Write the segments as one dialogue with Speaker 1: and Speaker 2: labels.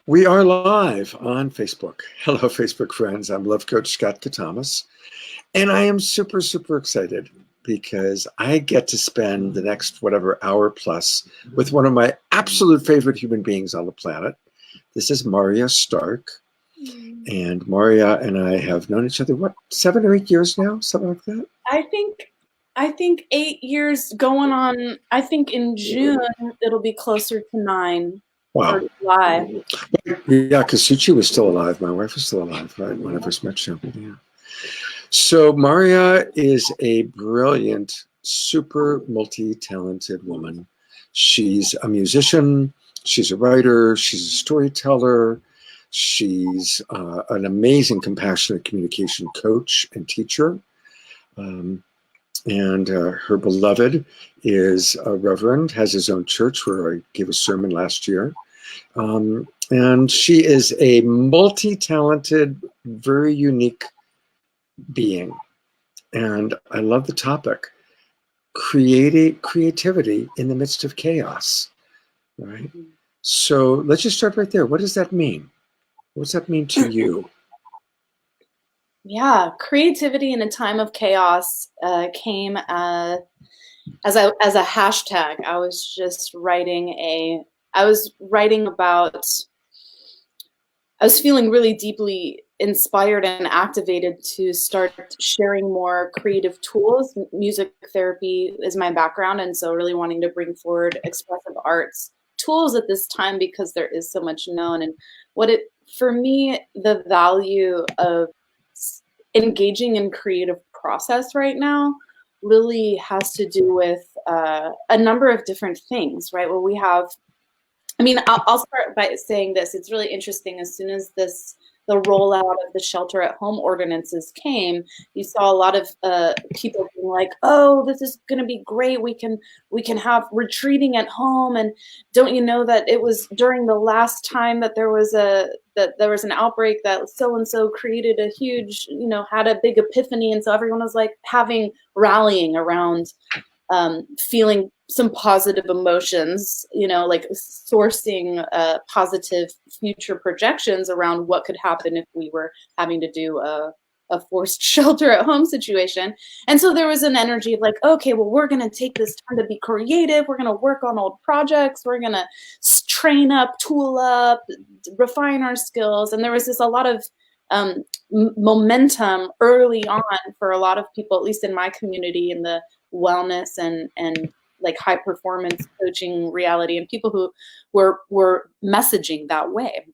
Speaker 1: We are live on Facebook. Hello, Facebook friends. I'm Love Coach Scott Catamas, and I am super, super excited because I get to spend the next whatever hour plus with one of my absolute favorite human beings on the planet. This is Marya Stark, and Marya and I have known each other, what, 7 or 8 years now? Something like that?
Speaker 2: I think 8 years going on. I think in June it'll be closer to 9
Speaker 1: Wow.
Speaker 2: or July.
Speaker 1: Yeah, because Suchi was still alive. My wife was still alive, right, when I first met you. Yeah. So Marya is a brilliant, super multi-talented woman. She's a musician, she's a writer, she's a storyteller, she's an amazing compassionate communication coach and teacher. And her beloved is a reverend, has his own church where I gave a sermon last year. And she is a multi-talented, very unique being. And I love the topic, creativity in the midst of chaos, right? So let's just start right there. What does that mean? What does that mean to you?
Speaker 2: Yeah, creativity in a time of chaos came as a hashtag. I was feeling really deeply inspired and activated to start sharing more creative tools. Music therapy is my background, and so really wanting to bring forward expressive arts tools at this time because there is so much known. And for me, the value of engaging in creative process right now really has to do with a number of different things, right? Well, I'll start by saying this. It's really interesting. As soon as the rollout of the shelter-at-home ordinances came, you saw a lot of people being like, "Oh, this is going to be great. We can have retreating at home." And don't you know that it was during the last time that there was an outbreak that so and so created a huge, had a big epiphany, and so everyone was like rallying around feeling some positive emotions, like sourcing positive future projections around what could happen if we were having to do a forced shelter at home situation. And so there was an energy of like, okay, well, we're going to take this time to be creative. We're going to work on old projects. We're going to train up, tool up, refine our skills. And there was a lot of momentum early on for a lot of people, at least in my community, in the wellness and like high performance coaching reality, and people who were messaging that way.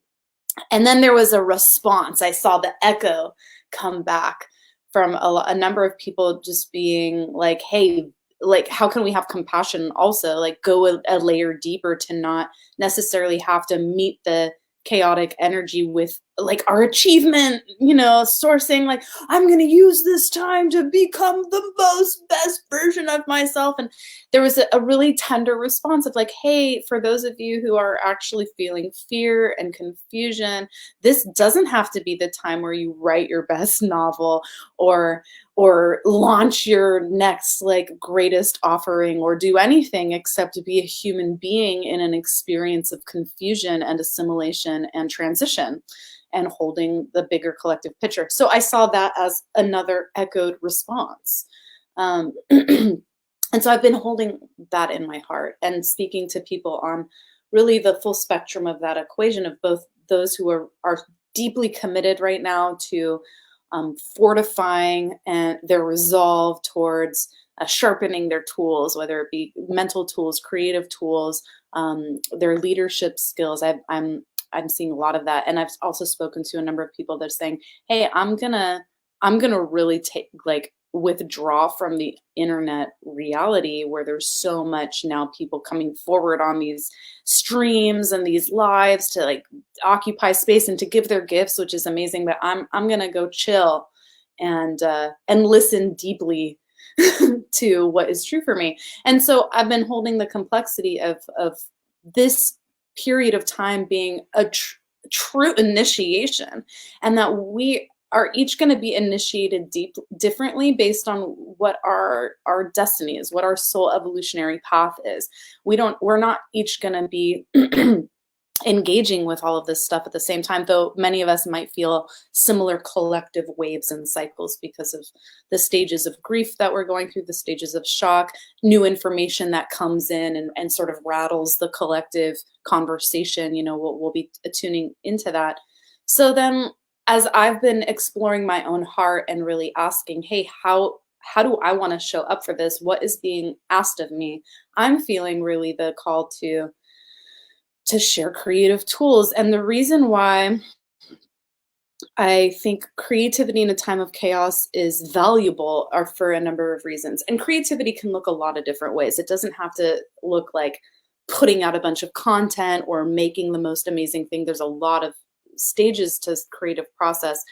Speaker 2: And then there was a response. I saw the echo come back from a number of people just being like, hey, like, how can we have compassion also, like go a layer deeper to not necessarily have to meet the chaotic energy with like our achievement, sourcing, like, I'm going to use this time to become the best version of myself. And there was a really tender response of like, hey, for those of you who are actually feeling fear and confusion, this doesn't have to be the time where you write your best novel or launch your next like greatest offering or do anything except to be a human being in an experience of confusion and assimilation and transition and holding the bigger collective picture. So I saw that as another echoed response. And so I've been holding that in my heart and speaking to people on really the full spectrum of that equation of both those who are deeply committed right now to fortifying and their resolve towards sharpening their tools, whether it be mental tools, creative tools, their leadership skills. I'm seeing a lot of that, and I've also spoken to a number of people that are saying, "Hey, I'm gonna really withdraw from the internet reality where there's so much now people coming forward on these streams and these lives to like occupy space and to give their gifts, which is amazing. But I'm gonna go chill and listen deeply to what is true for me." And so I've been holding the complexity of this period of time being a true initiation, and that we are each going to be initiated differently based on what our destiny is, what our soul evolutionary path is. We're not each going to be engaging with all of this stuff at the same time, though many of us might feel similar collective waves and cycles because of the stages of grief that we're going through, the stages of shock, new information that comes in and sort of rattles the collective conversation. You know, we'll be attuning into that. So then, as I've been exploring my own heart and really asking, hey, how do I want to show up for this? What is being asked of me? I'm feeling really the call to share creative tools. And the reason why I think creativity in a time of chaos is valuable are for a number of reasons. And creativity can look a lot of different ways. It doesn't have to look like putting out a bunch of content or making the most amazing thing. There's a lot of stages to creative process.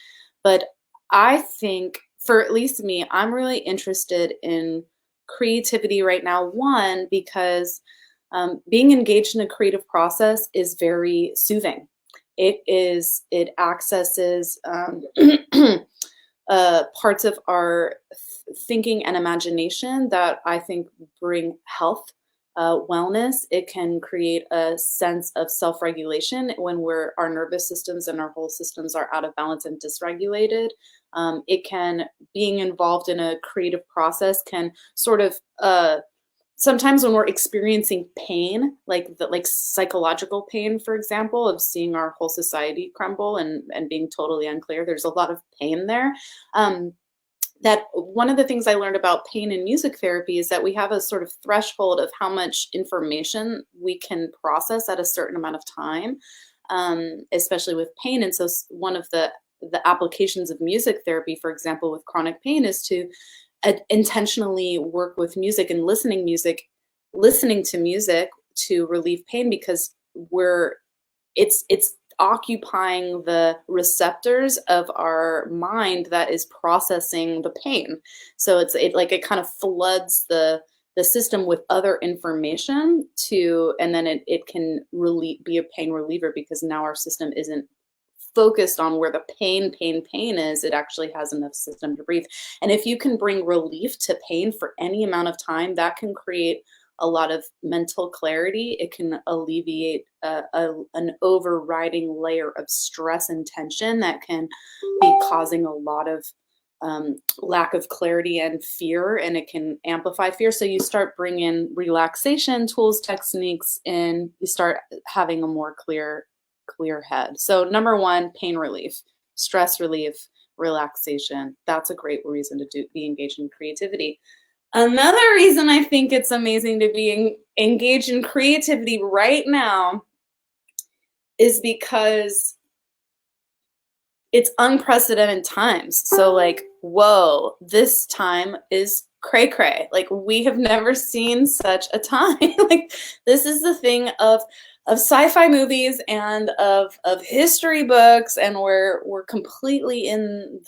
Speaker 2: But I think for at least me, I'm really interested in creativity right now. One, because being engaged in a creative process is very soothing. It accesses parts of our thinking and imagination that I think bring health, wellness. It can create a sense of self-regulation when our nervous systems and our whole systems are out of balance and dysregulated. Being involved in a creative process can sort of sometimes when we're experiencing pain, like psychological pain, for example, of seeing our whole society crumble and being totally unclear, there's a lot of pain there. That one of the things I learned about pain in music therapy is that we have a sort of threshold of how much information we can process at a certain amount of time, especially with pain. And so one of the applications of music therapy, for example, with chronic pain, is to intentionally work with music and listening to music to relieve pain, because it's occupying the receptors of our mind that is processing the pain. So it kind of floods the system with other information and then it can be a pain reliever, because now our system isn't focused on where the pain is. It actually has enough system to breathe. And if you can bring relief to pain for any amount of time, that can create a lot of mental clarity. It can alleviate an overriding layer of stress and tension that can be causing a lot of lack of clarity and fear, and it can amplify fear. So you start bringing relaxation tools, techniques in, you start having a more clear head. So number one, pain relief, stress relief, relaxation. That's a great reason to be engaged in creativity. Another reason I think it's amazing to be engaged in creativity right now is because it's unprecedented times. So like, whoa, this time is cray cray. Like, we have never seen such a time. Like, this is the thing of sci-fi movies and of history books, and we're completely in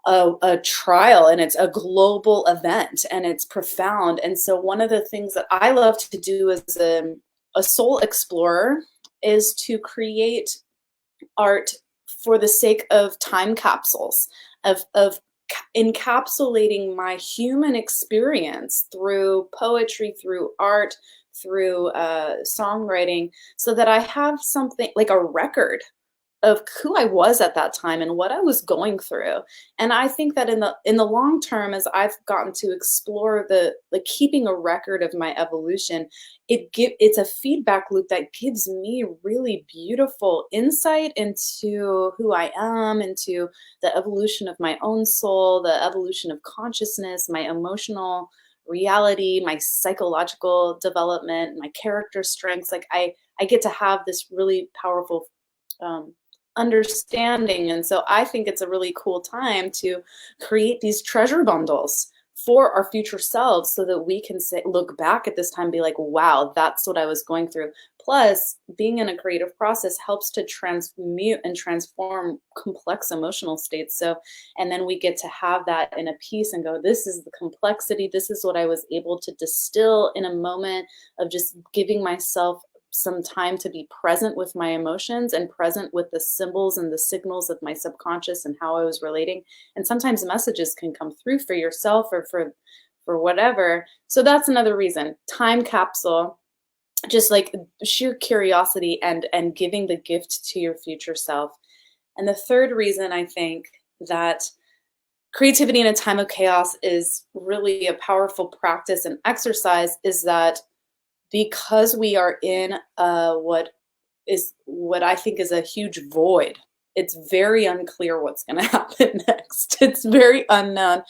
Speaker 2: a trial, and it's a global event, and it's profound. And so one of the things that I love to do as a soul explorer is to create art for the sake of time capsules, of encapsulating my human experience through poetry, through art, through songwriting, so that I have something like a record of who I was at that time and what I was going through. And I think that in the long term, as I've gotten to explore keeping a record of my evolution, it's a feedback loop that gives me really beautiful insight into who I am, into the evolution of my own soul, the evolution of consciousness, my emotional reality, my psychological development, my character strengths. Like I get to have this really powerful understanding. And so I think it's a really cool time to create these treasure bundles for our future selves, so that we can look back at this time and be like, wow, that's what I was going through. Plus, being in a creative process helps to transmute and transform complex emotional states. So, and then we get to have that in a piece and go, this is the complexity. This is what I was able to distill in a moment of just giving myself some time to be present with my emotions and present with the symbols and the signals of my subconscious and how I was relating. And sometimes messages can come through for yourself or for whatever. So that's another reason. Time capsule. just like sheer curiosity and giving the gift to your future self. And the third reason I think that creativity in a time of chaos is really a powerful practice and exercise is that because we are in what I think is a huge void. It's very unclear what's going to happen next. It's very unknown.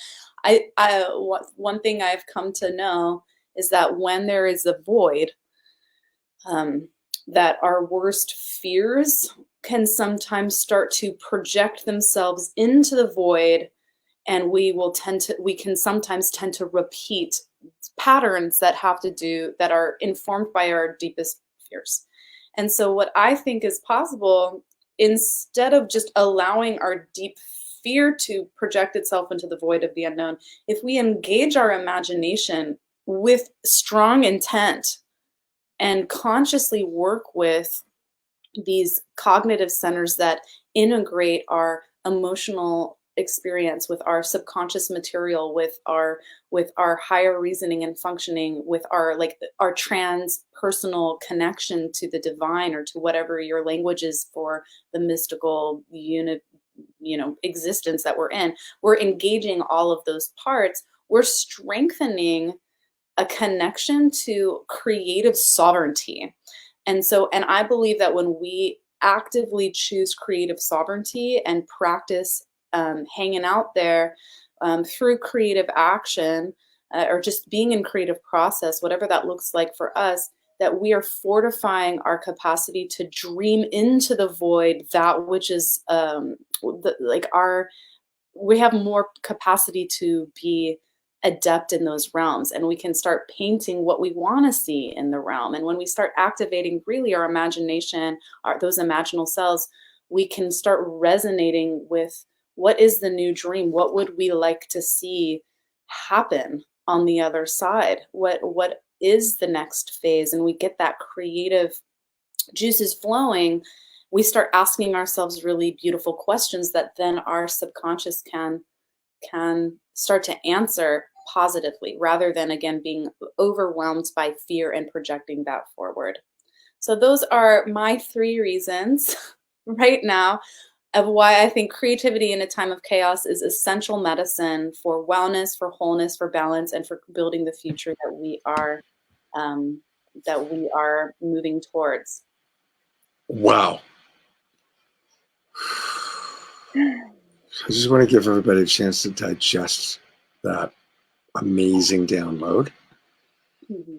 Speaker 2: One thing I've come to know is that when there is a void, that our worst fears can sometimes start to project themselves into the void, and we can sometimes tend to repeat patterns that are informed by our deepest fears. And so what I think is possible, instead of just allowing our deep fear to project itself into the void of the unknown, if we engage our imagination with strong intent and consciously work with these cognitive centers that integrate our emotional experience with our subconscious material, with our higher reasoning and functioning, with our transpersonal connection to the divine, or to whatever your language is for the mystical existence that we're in. We're engaging all of those parts. We're strengthening a connection to creative sovereignty. And I believe that when we actively choose creative sovereignty and practice hanging out there through creative action, or just being in creative process, whatever that looks like for us, that we are fortifying our capacity to dream into the void, that which is we have more capacity to be adept in those realms, and we can start painting what we want to see in the realm. And when we start activating really our imagination, those imaginal cells, we can start resonating with what is the new dream, what would we like to see happen on the other side, what is the next phase. And we get that creative juices flowing. We start asking ourselves really beautiful questions that then our subconscious can start to answer positively, rather than, again, being overwhelmed by fear and projecting that forward. So those are my 3 reasons right now of why I think creativity in a time of chaos is essential medicine for wellness, for wholeness, for balance, and for building the future that we are moving towards.
Speaker 1: Wow. I just want to give everybody a chance to digest that amazing download.
Speaker 2: Mm-hmm.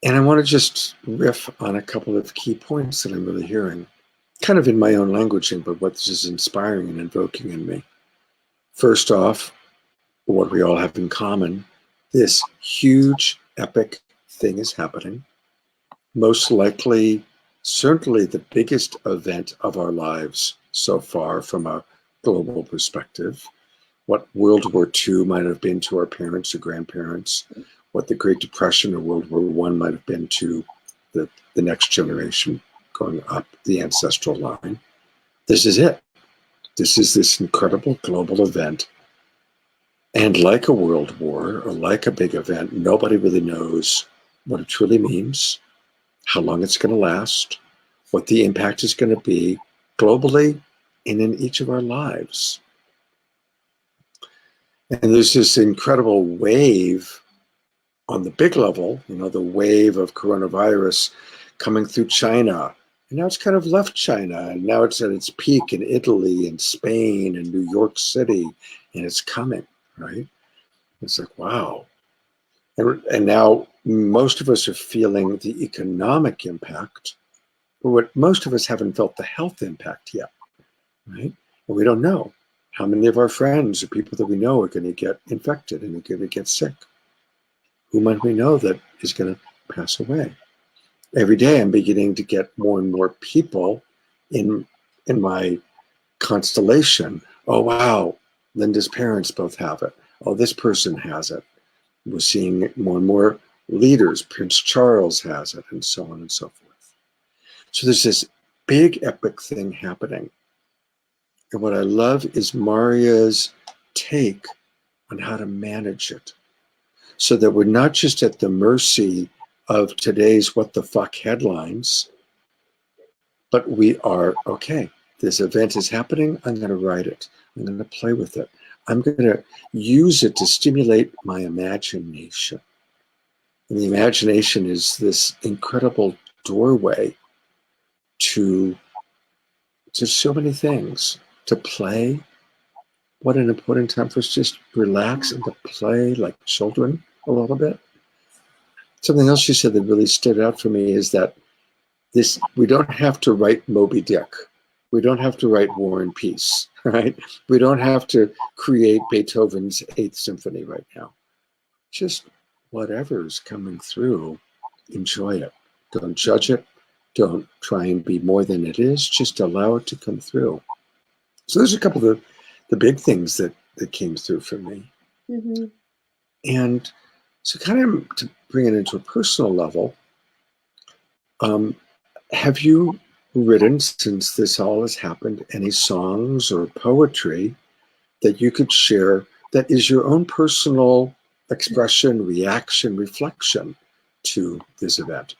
Speaker 1: And I want to just riff on a couple of key points that I'm really hearing, kind of in my own languaging, but what this is inspiring and invoking in me. First off, what we all have in common, this huge, epic thing is happening. Most likely, certainly the biggest event of our lives so far from a global perspective. What World War II might have been to our parents or grandparents, what the Great Depression or World War I might have been to the next generation going up the ancestral line. This is it. This is this incredible global event. And like a world war or like a big event, nobody really knows what it truly means, how long it's going to last, what the impact is going to be globally and in each of our lives. And there's this incredible wave on the big level, the wave of coronavirus coming through China. And now it's kind of left China, and now it's at its peak in Italy and Spain and New York City, and it's coming, right? It's like, wow. And now most of us are feeling the economic impact, but what most of us haven't felt the health impact yet, right? And we don't know how many of our friends or people that we know are going to get infected and are going to get sick. Who might we know that is going to pass away? Every day I'm beginning to get more and more people in my constellation. Oh, wow, Linda's parents both have it. Oh, this person has it. We're seeing more and more leaders. Prince Charles has it, and so on and so forth. So there's this big epic thing happening. And what I love is Marya's take on how to manage it, so that we're not just at the mercy of today's what the fuck headlines, but we are, okay, this event is happening, I'm going to write it. I'm going to play with it. I'm going to use it to stimulate my imagination. And the imagination is this incredible doorway to so many things. To play. What an important time for us, just relax and to play like children a little bit. Something else you said that really stood out for me is that we don't have to write Moby Dick. We don't have to write War and Peace, right? We don't have to create Beethoven's Eighth Symphony right now. Just whatever's coming through, enjoy it. Don't judge it. Don't try and be more than it is. Just allow it to come through. So there's a couple of the big things that came through for me.
Speaker 2: Mm-hmm.
Speaker 1: And so kind of to bring it into a personal level, have you written, since this all has happened, any songs or poetry that you could share that is your own personal expression, reaction, reflection to this event?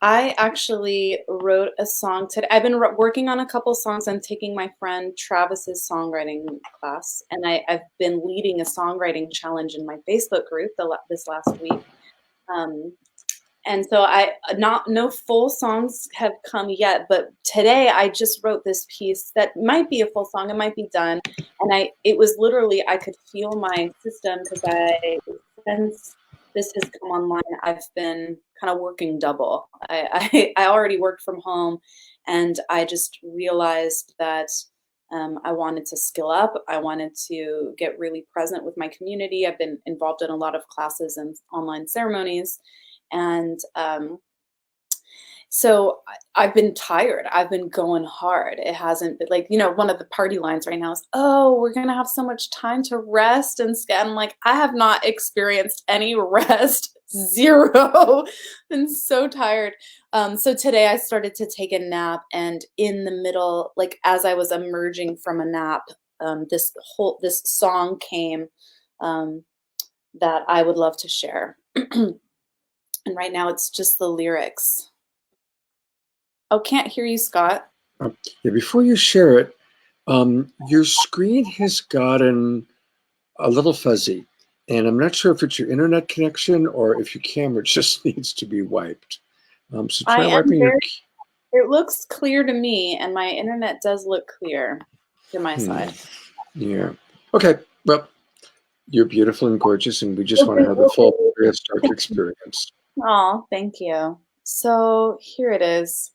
Speaker 2: I actually wrote a song today. I've been working on a couple songs. I'm taking my friend Travis's songwriting class, and I've been leading a songwriting challenge in my Facebook group this last week. And so no full songs have come yet, but today I just wrote this piece that might be a full song. It might be done. And it was literally, I could feel my system, because since this has come online, I've been kind of working double. I already worked from home, and I just realized that I wanted to skill up. I wanted to get really present with my community. I've been involved in a lot of classes and online ceremonies. And so I've been tired. I've been going hard. It hasn't been like, one of the party lines right now is, oh, we're going to have so much time to rest. And I'm like, I have not experienced any rest. Zero. Been so tired. So today I started to take a nap, and in the middle, like as I was emerging from a nap, this song came that I would love to share. And right now it's just the lyrics. Oh, can't hear you, Scott.
Speaker 1: Yeah, before you share it, your screen has gotten a little fuzzy, and I'm not sure if it's your internet connection or if your camera just needs to be wiped. So try wiping your...
Speaker 2: It looks clear to me, and my internet does look clear to my side.
Speaker 1: Yeah. Okay. Well, you're beautiful and gorgeous, and we just want to have the full Marya Stark experience.
Speaker 2: Oh, thank you. So here it is.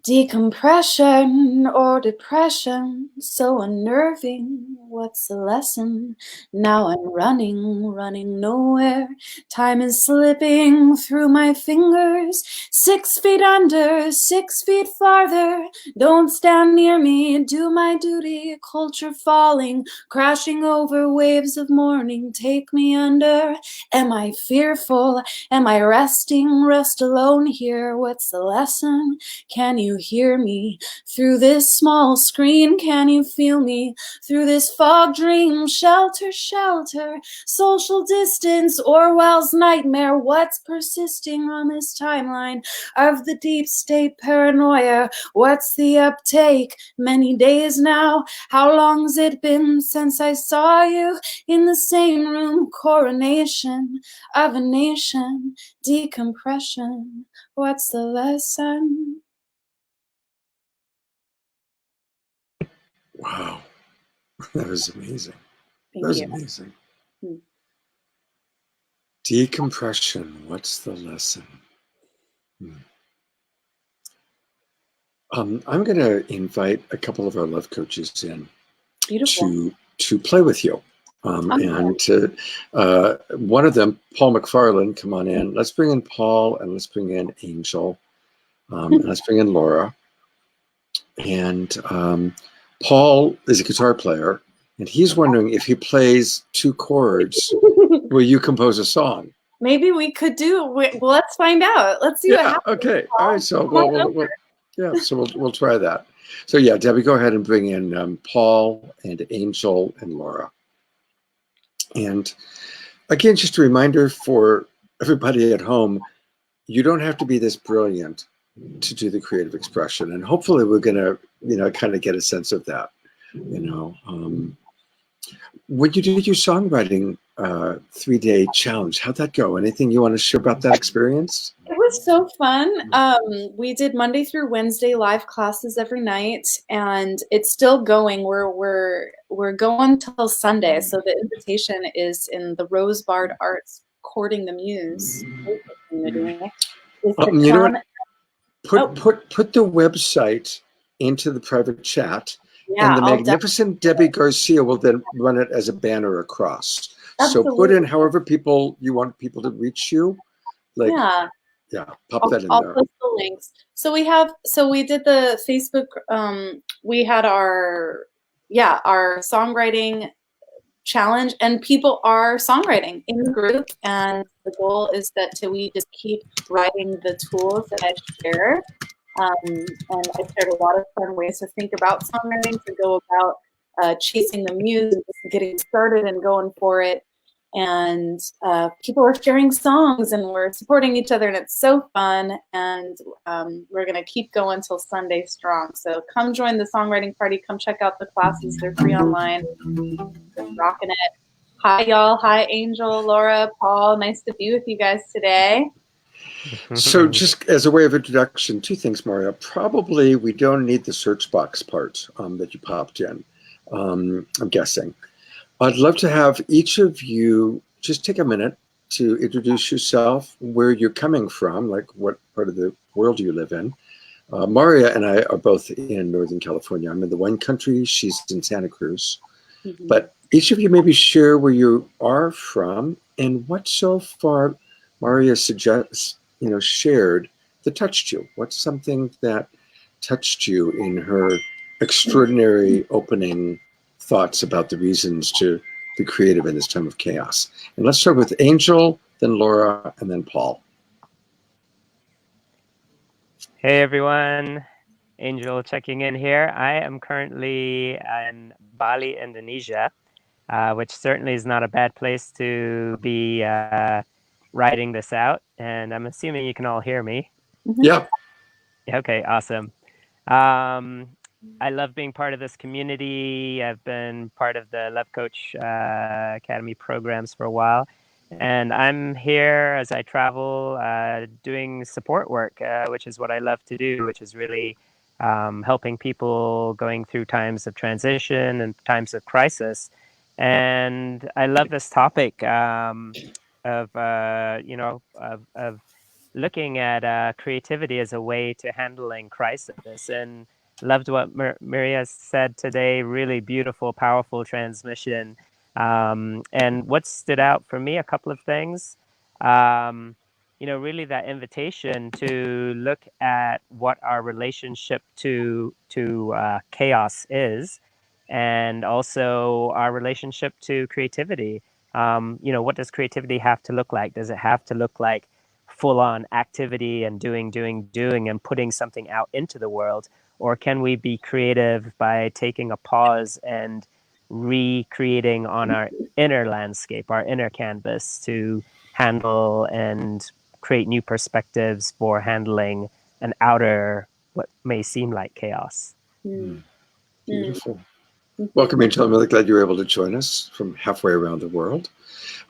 Speaker 2: Decompression or depression, so unnerving. What's the lesson? Now I'm running nowhere. Time is slipping through my fingers. 6 feet under, 6 feet farther. Don't stand near me, do my duty. Culture falling, crashing over waves of mourning. Take me under. Am I fearful? Am I resting? Rest alone here. What's the lesson? Can you hear me through this small screen? Can you feel me through this fog dream? Shelter, shelter, social distance, Orwell's nightmare. What's persisting on this timeline of the deep state paranoia? What's the uptake? Many days now. How long's it been since I saw you in the same room? Coronation of a nation, decompression. What's the lesson?
Speaker 1: Wow, that was amazing.
Speaker 2: Thank you.
Speaker 1: Amazing. Decompression, what's the lesson? I'm going to invite a couple of our love coaches in to play with you. And one of them, Paul McFarland, come on in. Let's bring in Paul, and let's bring in Angel, and let's bring in Laura. And Paul is a guitar player, and he's wondering if he plays 2 chords, will you compose a song?
Speaker 2: Maybe we could do. Let's find out. Let's see what happens.
Speaker 1: Okay. All right. So we'll try that. So yeah, Debbie, go ahead and bring in Paul and Angel and Laura. And Again, just a reminder for everybody at home, you don't have to be this brilliant to do the creative expression. And hopefully we're going to, kind of get a sense of that, When you did your songwriting 3-day challenge, how'd that go? Anything you want to share about that experience?
Speaker 2: It was so fun. We did Monday through Wednesday live classes every night, and it's still going. We're going till Sunday. So the invitation is in the Rose Bard Arts Courting the Muse community. Is the
Speaker 1: You know what? Put the website into the private chat, and the magnificent Debbie Garcia will then run it as a banner across. Absolutely. So put in however you want people to reach you. Pop that in there.
Speaker 2: I'll post the links. So we did the Facebook. We had our songwriting challenge, and people are songwriting in the group, and the goal is that we just keep writing the tools that I share. And I shared a lot of fun ways to think about songwriting, to go about chasing the muse and just getting started and going for it. And people are sharing songs, and we're supporting each other, and it's so fun. And we're going to keep going till Sunday strong. So come join the songwriting party. Come check out the classes. They're free online. We're rocking it. Hi, y'all. Hi, Angel, Laura, Paul. Nice to be with you guys today.
Speaker 1: So just as a way of introduction, 2 things, Marya. Probably we don't need the search box part that you popped in, I'm guessing. I'd love to have each of you just take a minute to introduce yourself, where you're coming from, like what part of the world you live in. Marya and I are both in Northern California. I'm in the wine country. She's in Santa Cruz. Mm-hmm. But each of you maybe share where you are from and what so far Marya shared that touched you. What's something that touched you in her extraordinary opening thoughts about the reasons to be creative in this time of chaos? And let's start with Angel, then Laura, and then Paul.
Speaker 3: Hey everyone, Angel checking in here. I am currently in Bali, Indonesia, which certainly is not a bad place to be writing this out. And I'm assuming you can all hear me.
Speaker 1: Yeah.
Speaker 3: Okay, awesome. I love being part of this community. I've been part of the Love Coach Academy programs for a while. And I'm here as I travel doing support work, which is what I love to do, which is really helping people going through times of transition and times of crisis. And I love this topic of looking at creativity as a way to handling crisis. And loved what Marya said today. Really beautiful, powerful transmission. And what stood out for me, a couple of things. Really that invitation to look at what our relationship to chaos is, and also our relationship to creativity. What does creativity have to look like? Does it have to look like full-on activity and doing and putting something out into the world? Or can we be creative by taking a pause and recreating on our inner landscape, our inner canvas, to handle and create new perspectives for handling an outer, what may seem like chaos?
Speaker 1: Beautiful. Welcome, Angel. I'm really glad you were able to join us from halfway around the world.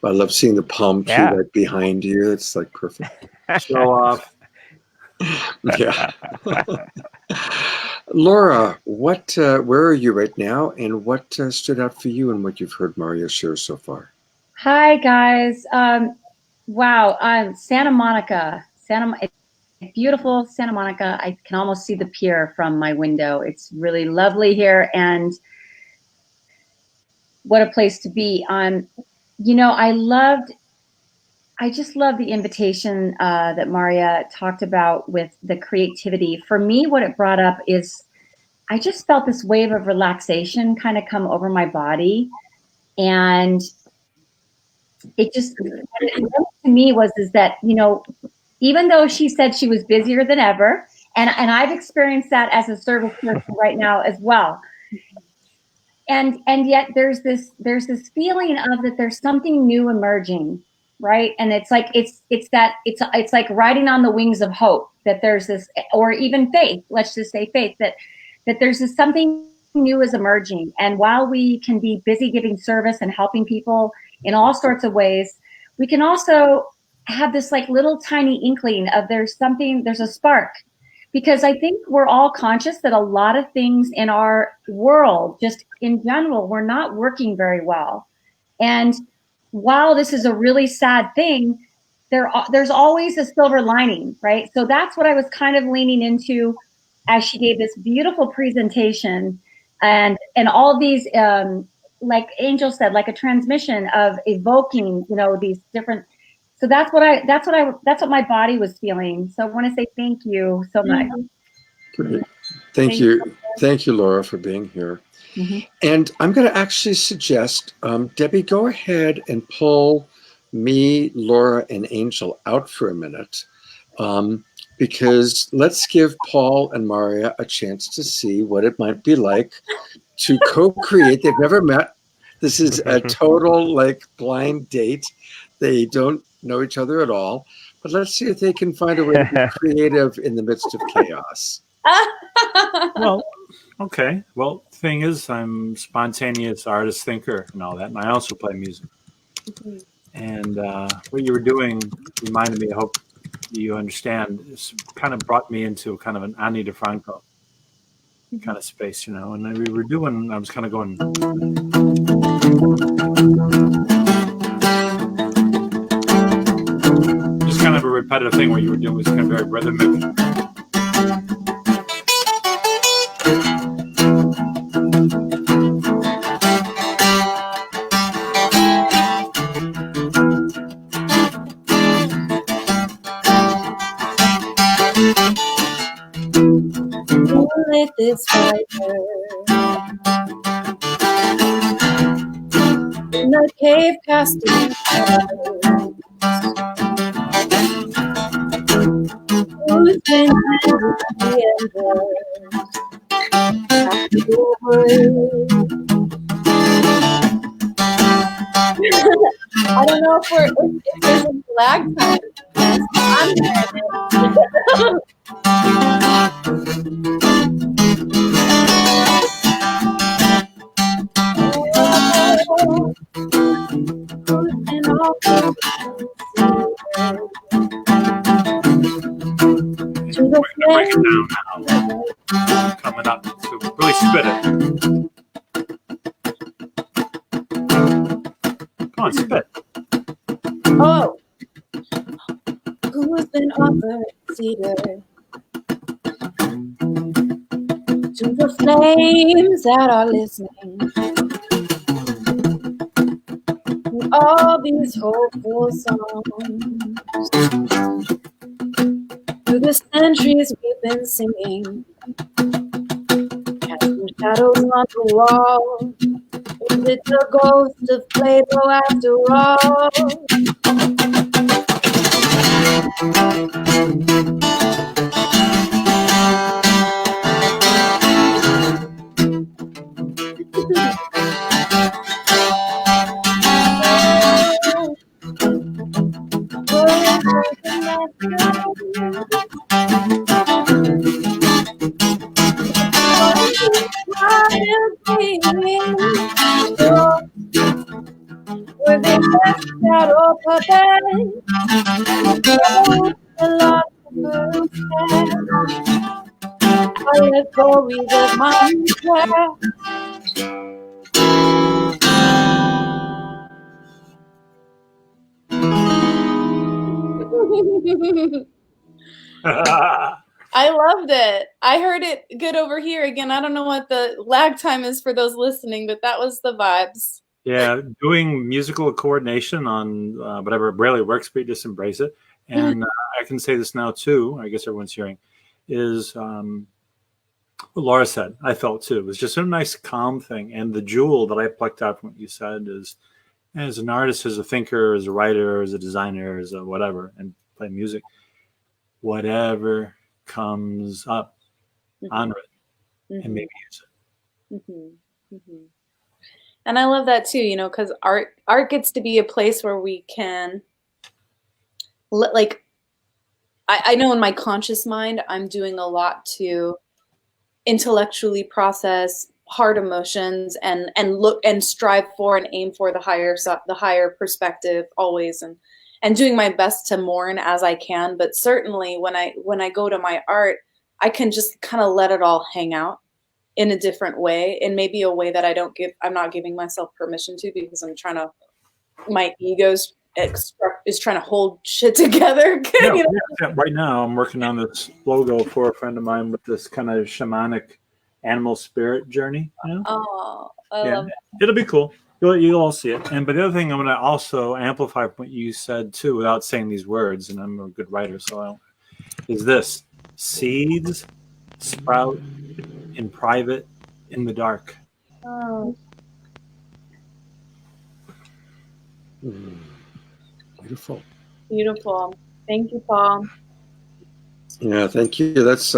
Speaker 1: I love seeing the palm tree right behind you. It's like perfect. Show off. Yeah. Laura, where are you right now, and what stood out for you in what you've heard Marya share so far?
Speaker 4: Hi, guys. Wow, Santa Monica. Beautiful Santa Monica. I can almost see the pier from my window. It's really lovely here, and what a place to be. I just love the invitation that Marya talked about with the creativity. For me, what it brought up is I just felt this wave of relaxation kind of come over my body. And it just, to me is that, even though she said she was busier than ever, and I've experienced that as a service person right now as well. and yet there's this feeling of that there's something new emerging, right? And it's like it's like riding on the wings of hope, that there's this, or even faith, let's just say faith, that there's this something new is emerging. And while we can be busy giving service and helping people in all sorts of ways, we can also have this like little tiny inkling of there's a spark. Because I think we're all conscious that a lot of things in our world, just in general, we're not working very well. And while this is a really sad thing, there's always a silver lining, right? So that's what I was kind of leaning into as she gave this beautiful presentation, and all these, like Angel said, like a transmission of evoking, these different. So that's what my body was feeling. So I want to say thank you so much.
Speaker 1: Great. Thank you. Thank you, Laura, for being here.
Speaker 4: Mm-hmm.
Speaker 1: And I'm going to actually suggest, Debbie, go ahead and pull me, Laura, and Angel out for a minute, because let's give Paul and Marya a chance to see what it might be like to co-create. They've never met. This is a total like blind date. They don't know each other at all. But let's see if they can find a way to be creative in the midst of chaos.
Speaker 5: Well, okay. Well, the thing is, I'm spontaneous artist, thinker, and all that, and I also play music.
Speaker 2: Mhm.
Speaker 5: And what you were doing reminded me, I hope you understand, this kind of brought me into kind of an Ani DeFranco kind of space, And we were doing, I was kind of going. Just kind of a repetitive thing. What you were doing was kind of very rhythmic.
Speaker 2: Lit this fire in the cave, casting shadows. Who's been handing the embers after over it? I don't know if there's a lag time. I'm hearing it. And all to the
Speaker 5: Break it down now. Coming up. So really spit it. Come on, spit.
Speaker 2: Oh, who's been offered cedar to the flames that are listening? And all these hopeful songs through the centuries we've been singing, casting shadows on the wall. Is it the ghost of Play-Doh after all? Were they just shadow puppets? A lot of birds I let go with the mountain. I loved it. I heard it good over here. Again, I don't know what the lag time is for those listening, but that was the vibes.
Speaker 5: Yeah, doing musical coordination on whatever rarely works, but you just embrace it. And I can say this now too. I guess everyone's hearing is what Laura said. I felt too. It was just a nice, calm thing. And the jewel that I plucked out from what you said is, as an artist, as a thinker, as a writer, as a designer, as a whatever, and play music, whatever comes up, honor it, and maybe use it.
Speaker 2: And I love that too, you know, because art gets to be a place where we can like I know in my conscious mind I'm doing a lot to intellectually process hard emotions and look and strive for and aim for the higher perspective always, and doing my best to mourn as I can. But certainly when I go to my art, I can just kind of let it all hang out in a different way, in maybe a way that I'm not giving myself permission to, because my ego's is trying to hold shit together.
Speaker 5: Yeah,
Speaker 2: You know?
Speaker 5: yeah. Right now, I'm working on this logo for a friend of mine with this kind of shamanic animal spirit journey. You know?
Speaker 2: Oh, I
Speaker 5: Yeah,
Speaker 2: love
Speaker 5: it'll be cool. You'll all see it. And but the other thing I'm going to also amplify what you said too, without saying these words. And I'm a good writer, so is this: seeds sprout in private, in the dark.
Speaker 2: that. Oh,
Speaker 1: Beautiful.
Speaker 2: beautiful. Thank you, Paul.
Speaker 1: Yeah, thank you. That's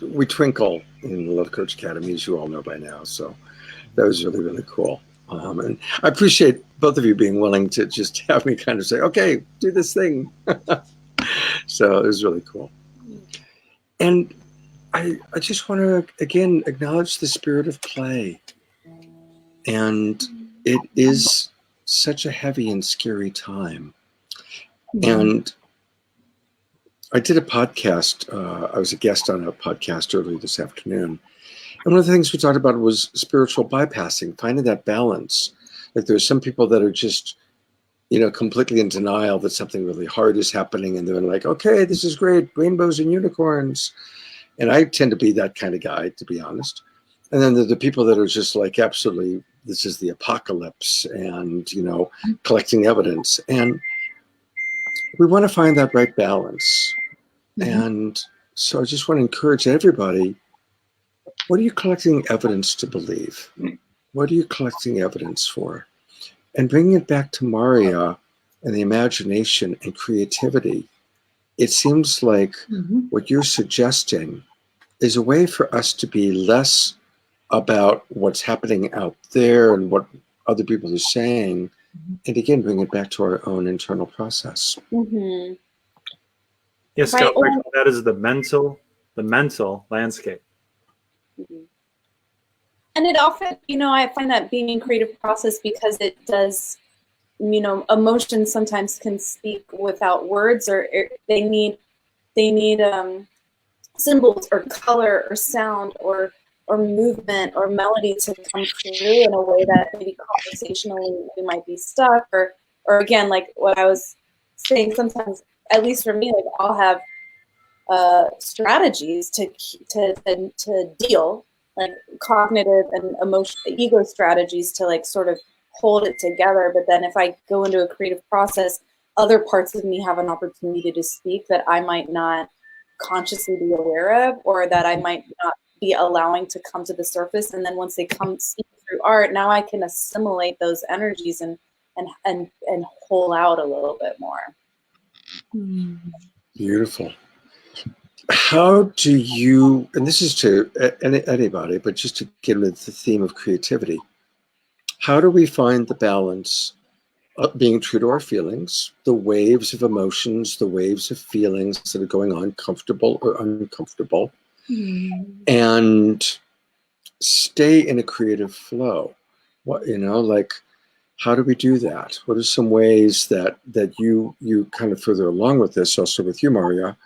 Speaker 1: we twinkle in the Love Coach Academy, as you all know by now. So that was really, really cool. And I appreciate both of you being willing to just have me kind of say, okay, do this thing. So it was really cool. And I just want to, again, acknowledge the spirit of play. And it is such a heavy and scary time. And I did a podcast. I was a guest on a podcast earlier this afternoon. And one of the things we talked about was spiritual bypassing, finding that balance. Like there's some people that are just, you know, completely in denial that something really hard is happening. And they're like, okay, this is great, rainbows and unicorns. And I tend to be that kind of guy, to be honest. And then the people that are just like, absolutely, this is the apocalypse and, you know, collecting evidence. And we want to find that right balance. And so I just want to encourage everybody, what are you collecting evidence to believe? What are you collecting evidence for? And bringing it back to Marya and the imagination and creativity, it seems like what you're suggesting is a way for us to be less about what's happening out there and what other people are saying, and again, bring it back to our own internal process.
Speaker 2: Mm-hmm.
Speaker 5: Yes, Scott, that is the mental landscape.
Speaker 2: And it often, you know, I find that being in creative process, because it does, you know, emotions sometimes can speak without words, or they need symbols or color or sound or movement or melody to come through in a way that maybe conversationally we might be stuck, or again, like what I was saying, sometimes, at least for me, like I'll have strategies to deal, like cognitive and emotional ego strategies to like sort of hold it together. But then if I go into a creative process, other parts of me have an opportunity to speak that I might not consciously be aware of, or that I might not be allowing to come to the surface. And then once they come speak through art, now I can assimilate those energies and whole out a little bit more.
Speaker 1: Beautiful. How do you, and this is to anybody, but just to get into the theme of creativity, how do we find the balance of being true to our feelings, the waves of emotions, the waves of feelings that are going on, comfortable or uncomfortable, and stay in a creative flow? What, you know, like, how do we do that? What are some ways that you kind of further along with this, also with you, Marya?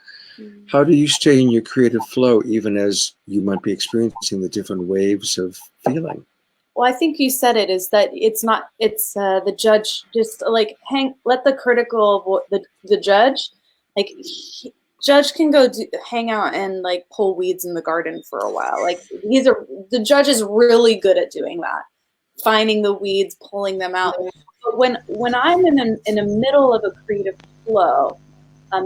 Speaker 1: How do you stay in your creative flow even as you might be experiencing the different waves of feeling?
Speaker 2: Well, I think you said it, is that it's the judge just like let the critical, the judge, like judge can go hang out and like pull weeds in the garden for a while. Like the judge is really good at doing that, finding the weeds, pulling them out. But when I'm in the middle of a creative flow,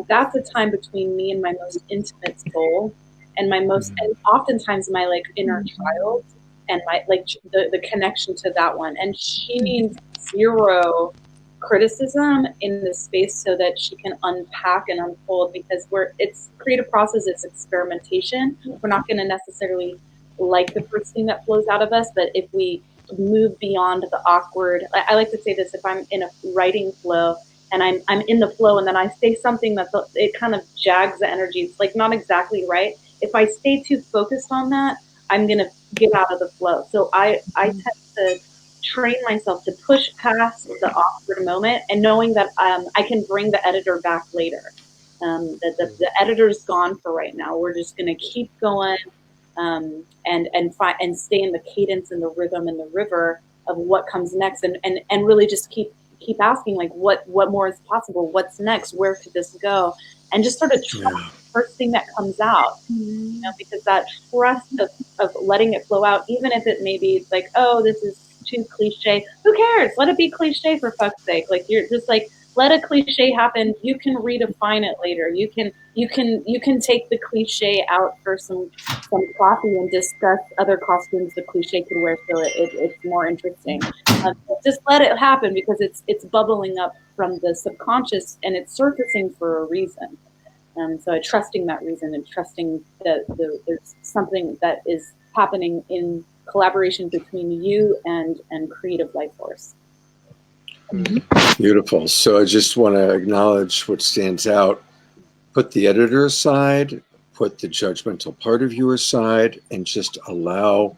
Speaker 2: that's a time between me and my most intimate soul, and and oftentimes my like inner child, and my like the connection to that one. And she needs zero criticism in the space so that she can unpack and unfold, because it's creative process, it's experimentation. We're not going to necessarily like the first thing that flows out of us, but if we move beyond the awkward. I like to say this: if I'm in a writing flow and I'm in the flow, and then I say something that it kind of jags the energy. It's like not exactly right. If I stay too focused on that, I'm gonna get out of the flow. So I tend to train myself to push past the awkward moment, and knowing that I can bring the editor back later. The editor's gone for right now. We're just gonna keep going. And stay in the cadence and the rhythm and the river of what comes next, and really just keep asking, like, what more is possible, what's next, where could this go, and just sort of trust the first thing that comes out, because that trust of letting it flow out, even if it maybe like, oh, this is too cliche, who cares, let it be cliche, for fuck's sake. Like, you're just like, let a cliche happen. You can redefine it later. You can take the cliche out for some coffee and discuss other costumes the cliche could wear, so it's more interesting. Just let it happen, because it's bubbling up from the subconscious and it's surfacing for a reason. So trusting that reason, and trusting that there's something that is happening in collaboration between you and creative life force.
Speaker 1: Beautiful. So I just want to acknowledge what stands out. Put the editor aside, put the judgmental part of you aside, and just allow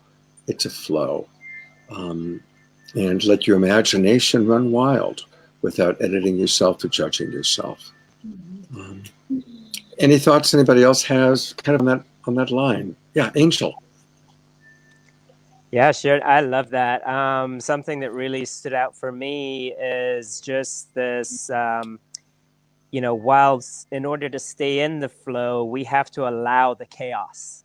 Speaker 1: it to flow. And let your imagination run wild without editing yourself or judging yourself. Any thoughts anybody else has kind of on that line? Yeah, Angel.
Speaker 3: Yeah, sure. I love that. Something that really stood out for me is just this, whilst in order to stay in the flow, we have to allow the chaos.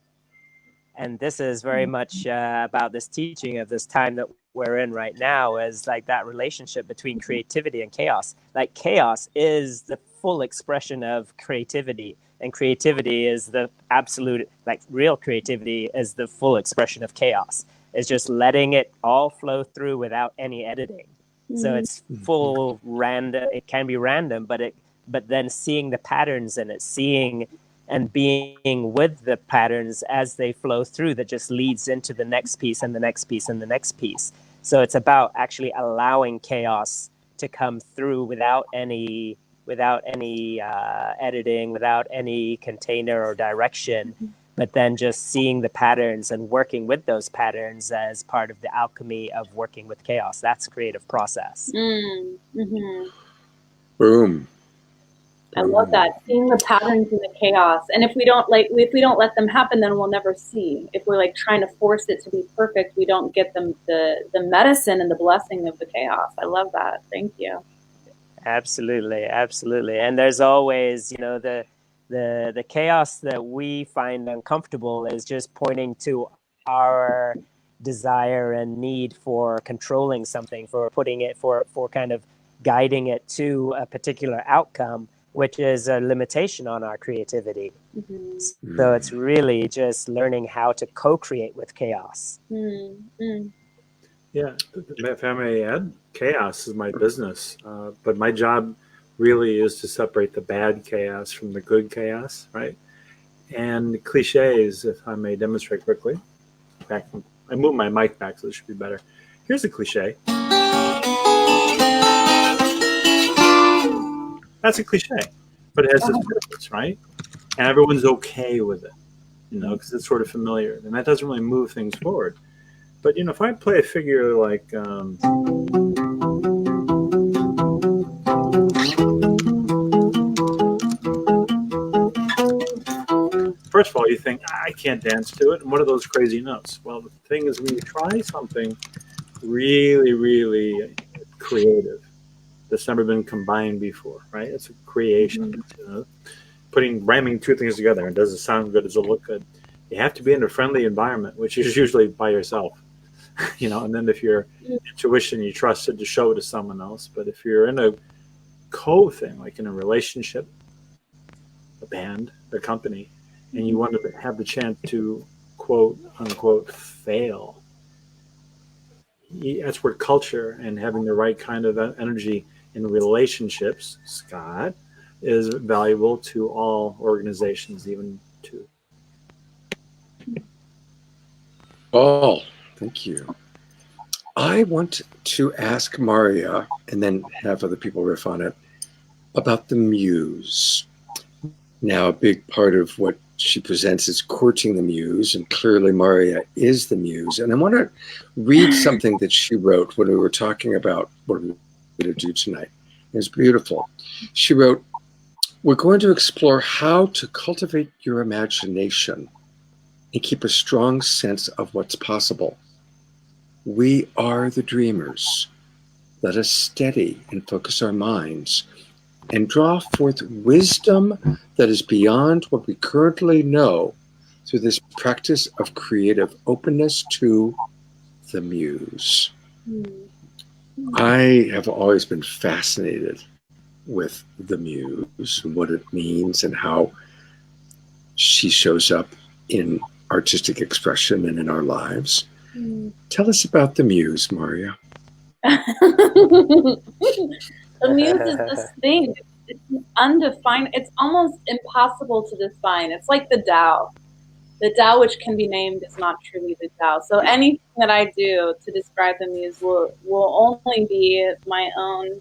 Speaker 3: And this is very much about this teaching of this time that we're in right now, is like that relationship between creativity and chaos. Like, chaos is the full expression of creativity, and creativity is the absolute, like, real creativity is the full expression of chaos. It's just letting it all flow through without any editing. So it's full random. It can be random, but then seeing the patterns in it, seeing and being with the patterns as they flow through, that just leads into the next piece and the next piece and the next piece. So it's about actually allowing chaos to come through without any editing, without any container or direction, but then just seeing the patterns and working with those patterns as part of the alchemy of working with chaos. That's creative process.
Speaker 1: Boom.
Speaker 2: I love that, seeing the patterns in the chaos. And if we don't let them happen, then we'll never see. If we're like trying to force it to be perfect, we don't get them the medicine and the blessing of the chaos. I love that. Thank you.
Speaker 3: Absolutely. And there's always, the chaos that we find uncomfortable is just pointing to our desire and need for controlling something, for putting it, for kind of guiding it to a particular outcome, which is a limitation on our creativity. So it's really just learning how to co-create with chaos.
Speaker 5: Yeah, if I may add, chaos is my business, but my job really is to separate the bad chaos from the good chaos, right? And cliches, if I may demonstrate quickly. I moved my mic back, so this should be better. Here's a cliche. That's a cliche, but it has its purpose, right? And everyone's okay with it, because it's sort of familiar, and that doesn't really move things forward. But if I play a figure like first of all, you think, I can't dance to it, and what are those crazy notes? Well, the thing is, when you try something really, really creative that's never been combined before, right? It's a creation. Ramming two things together, and does it sound good? Does it look good? You have to be in a friendly environment, which is usually by yourself, and then if your intuition, you trust it to show it to someone else. But if you're in a co-thing, like in a relationship, a band, a company, and you want to have the chance to quote unquote fail, that's where culture and having the right kind of energy in relationships, Scott, is valuable to all organizations, even to.
Speaker 1: Oh, thank you. I want to ask Marya, and then have other people riff on it, about the muse. Now, a big part of what she presents is courting the muse, and clearly Marya is the muse. And I want to read something that she wrote when we were talking about what we're going to do tonight. It's beautiful. She wrote, "We're going to explore how to cultivate your imagination and keep a strong sense of what's possible. We are the dreamers. Let us steady and focus our minds and draw forth wisdom that is beyond what we currently know through this practice of creative openness to the muse." I have always been fascinated with the muse and what it means and how she shows up in artistic expression and in our lives. Tell us about the muse, Marya.
Speaker 2: The muse is this thing. It's undefined. It's almost impossible to define. It's like the Tao. The Tao, which can be named, is not truly the Tao. So anything that I do to describe the muse will only be my own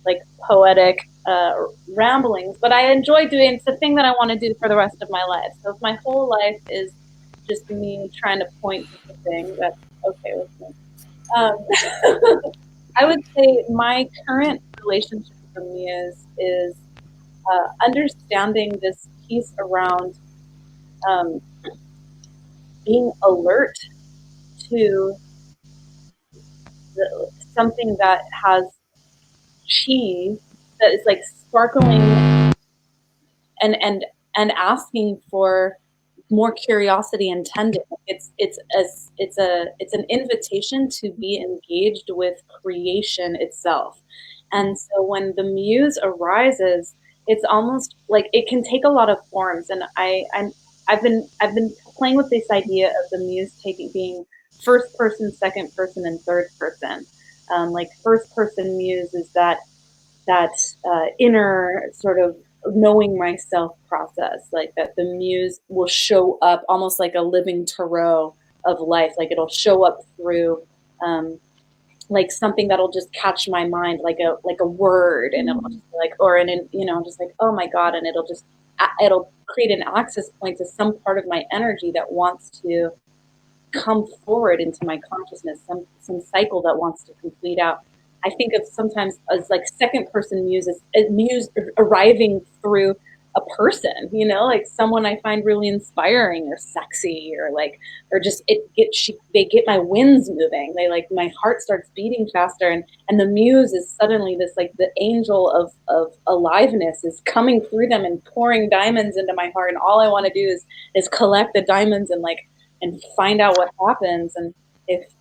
Speaker 2: like poetic ramblings. But I enjoy doing. It's the thing that I want to do for the rest of my life. So if my whole life is just me trying to point to the thing, that's okay with me. I would say my current relationship with the muse is understanding this piece around being alert to something that has chi, that is like sparkling and asking for more curiosity and tending. It's an invitation to be engaged with creation itself. And so when the muse arises, it's almost like it can take a lot of forms. And I've been playing with this idea of the muse being first person, second person, and third person. Like first person muse is that inner sort of knowing myself process, like that the muse will show up almost like a living tarot of life. Like it'll show up through like something that'll just catch my mind, like a word, and it'll just be like, or just like, oh my God, and it'll create an access point to some part of my energy that wants to come forward into my consciousness, some cycle that wants to complete out. I think of sometimes as like second person muse as muse arriving through a person, like someone I find really inspiring or sexy, or just they get my winds moving. They like, my heart starts beating faster, and the muse is suddenly this, like the angel of aliveness is coming through them and pouring diamonds into my heart. And all I want to do is collect the diamonds and find out what happens. And if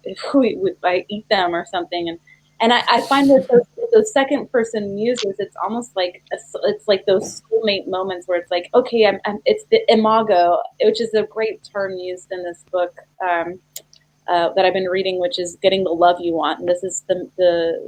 Speaker 2: I eat them or something. And I find that those second person muses, it's almost like it's like those soulmate moments where it's like, okay, it's the imago, which is a great term used in this book that I've been reading, which is getting the love you want. And this is the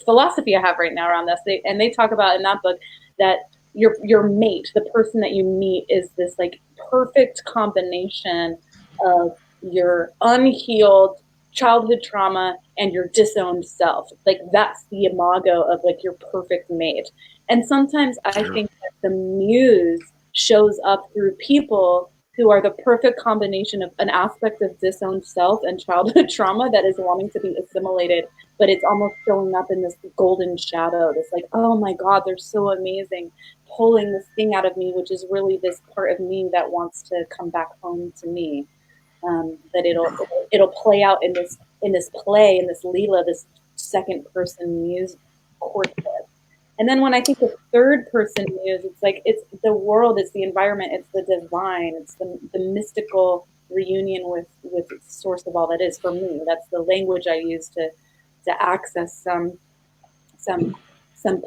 Speaker 2: philosophy I have right now around this. They talk about in that book that your mate, the person that you meet, is this like perfect combination of your unhealed childhood trauma and your disowned self. Like that's the imago of like your perfect mate. And sometimes I think that the muse shows up through people who are the perfect combination of an aspect of disowned self and childhood trauma that is wanting to be assimilated, but it's almost showing up in this golden shadow, this like, oh my God, they're so amazing, pulling this thing out of me, which is really this part of me that wants to come back home to me. That it'll play out in this play, in this Leela, this second person muse courtship. And then when I think of third person muse, it's like it's the world, it's the environment, it's the divine, it's the mystical reunion with the source of all that is. For me, that's the language I use to access some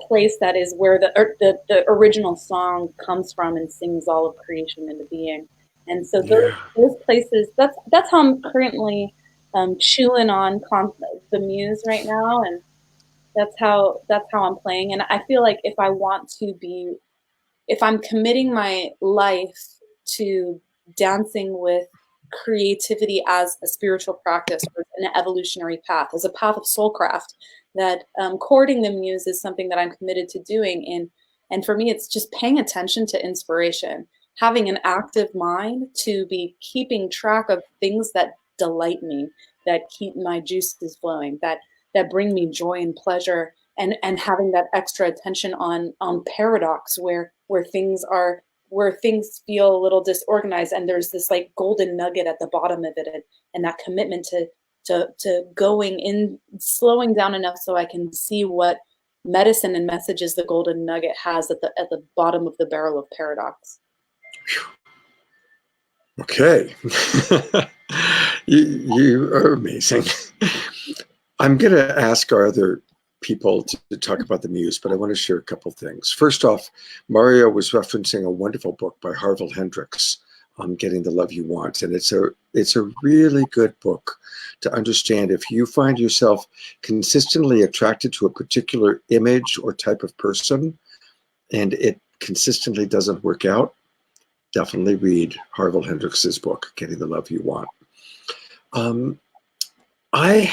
Speaker 2: place that is where the original song comes from and sings all of creation into being. And so those places, that's how I'm currently chewing on the muse right now, and that's how I'm playing. And I feel like if I'm committing my life to dancing with creativity as a spiritual practice or an evolutionary path, as a path of soulcraft, that courting the muse is something that I'm committed to doing. And for me, it's just paying attention to inspiration, having an active mind to be keeping track of things that delight me, that keep my juices flowing, that bring me joy and pleasure, and having that extra attention on paradox, where things feel a little disorganized, and there's this like golden nugget at the bottom of it, and that commitment to going in, slowing down enough so I can see what medicine and messages the golden nugget has at the bottom of the barrel of paradox.
Speaker 1: Okay. You are amazing. I'm going to ask our other people to talk about the muse, but I want to share a couple things. First off, Marya was referencing a wonderful book by Harville Hendrix, Getting the Love You Want. And it's a really good book to understand if you find yourself consistently attracted to a particular image or type of person, and it consistently doesn't work out. Definitely read Harville Hendrix's book, Getting the Love You Want. I've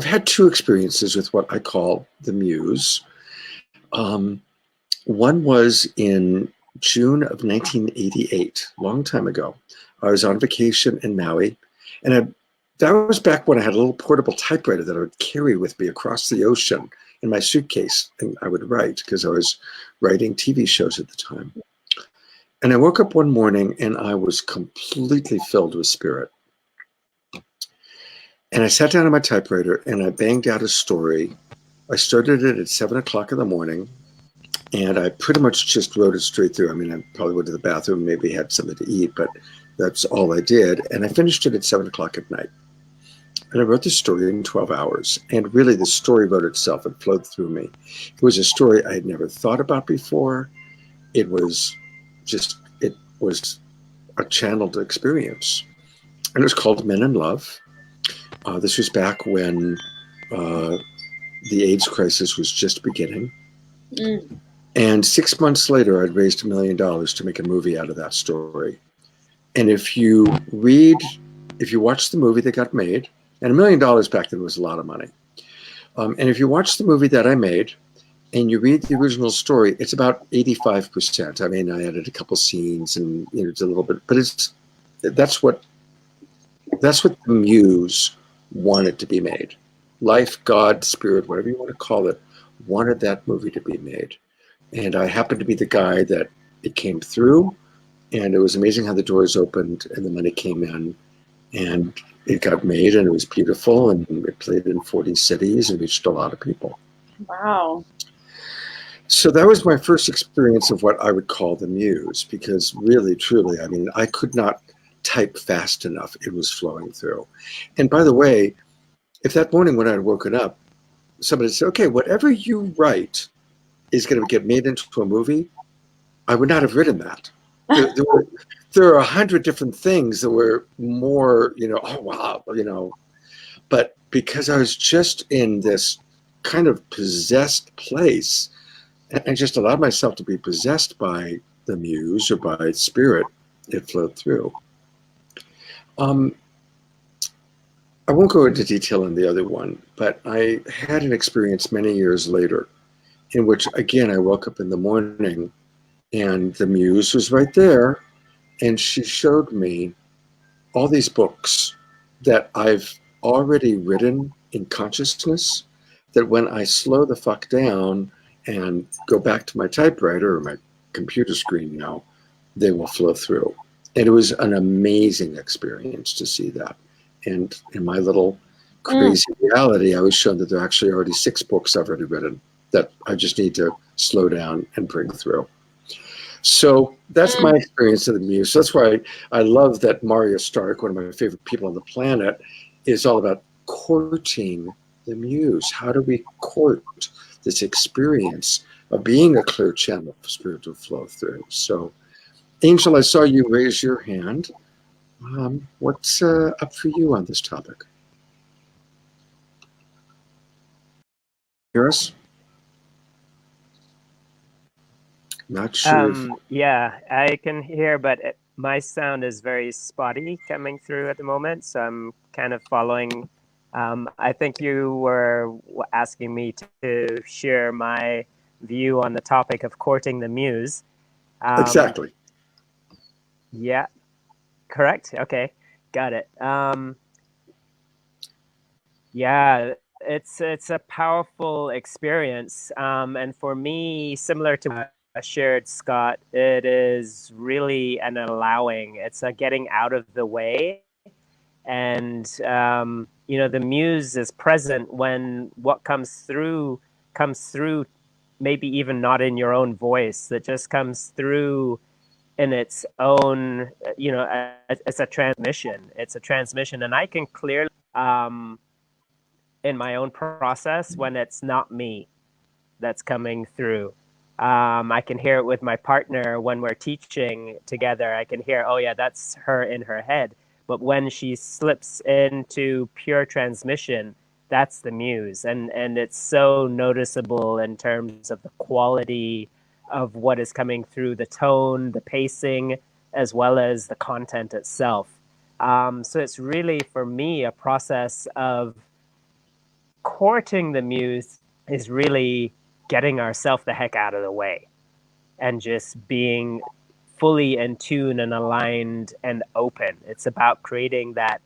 Speaker 1: had two experiences with what I call the muse. One was in June of 1988, a long time ago. I was on vacation in Maui, and that was back when I had a little portable typewriter that I would carry with me across the ocean in my suitcase, and I would write because I was writing TV shows at the time. And I woke up one morning and I was completely filled with spirit. And I sat down on my typewriter and I banged out a story. I started it at 7 o'clock in the morning, and I pretty much just wrote it straight through. I mean, I probably went to the bathroom, maybe had something to eat, but that's all I did. And I finished it at 7 o'clock at night. And I wrote the story in 12 hours. And really, the story wrote itself. It flowed through me. It was a story I had never thought about before. It was a channeled experience. And it was called Men in Love. This was back when the AIDS crisis was just beginning. Mm. And 6 months later, I'd raised $1 million to make a movie out of that story. And if you watch the movie that got made, and $1 million back then was a lot of money. And if you watch the movie that I made and you read the original story, it's about 85%. I mean, I added a couple scenes and it's a little bit, but that's what the muse wanted to be made. Life, God, spirit, whatever you want to call it, wanted that movie to be made. And I happened to be the guy that it came through, and it was amazing how the doors opened and the money came in, and it got made, and it was beautiful, and it played in 40 cities and reached a lot of people.
Speaker 2: Wow.
Speaker 1: So that was my first experience of what I would call the muse, because really, truly, I mean, I could not type fast enough. It was flowing through. And by the way, if that morning when I had woken up, somebody said, okay, whatever you write is going to get made into a movie, I would not have written that. There are 100 different things that were more, oh, wow, but because I was just in this kind of possessed place, and just allowed myself to be possessed by the muse or by spirit, it flowed through. I won't go into detail on the other one, but I had an experience many years later in which, again, I woke up in the morning and the muse was right there, and she showed me all these books that I've already written in consciousness, that when I slow the fuck down and go back to my typewriter or my computer screen now, they will flow through. And it was an amazing experience to see that. And in my little crazy reality, I was shown that there are actually already 6 books I've already written that I just need to slow down and bring through. So that's my experience of the muse. So that's why I love that Marya Stark, one of my favorite people on the planet, is all about courting the muse. How do we court this experience of being a clear channel for spiritual flow through? So, Angel, I saw you raise your hand. What's up for you on this topic? Hear us? Not sure.
Speaker 3: Yeah, I can hear, but my sound is very spotty coming through at the moment, so I'm kind of following. I think you were asking me to share my view on the topic of courting the muse.
Speaker 1: Exactly.
Speaker 3: Yeah, correct. Okay, got it. Yeah, it's a powerful experience, and for me, similar to what I shared, Scott, it is really an allowing. It's a getting out of the way, and you know, the muse is present when what comes through, maybe even not in your own voice. That just comes through in its own. You know, it's a transmission. It's a transmission, and I can clearly. In my own process when it's not me that's coming through. I can hear it with my partner when we're teaching together. I can hear, oh yeah, that's her in her head. But when she slips into pure transmission, that's the muse. And it's so noticeable in terms of the quality of what is coming through, the tone, the pacing, as well as the content itself. So it's really, for me, a process of courting the muse is really getting ourselves the heck out of the way and just being fully in tune and aligned and open. It's about creating that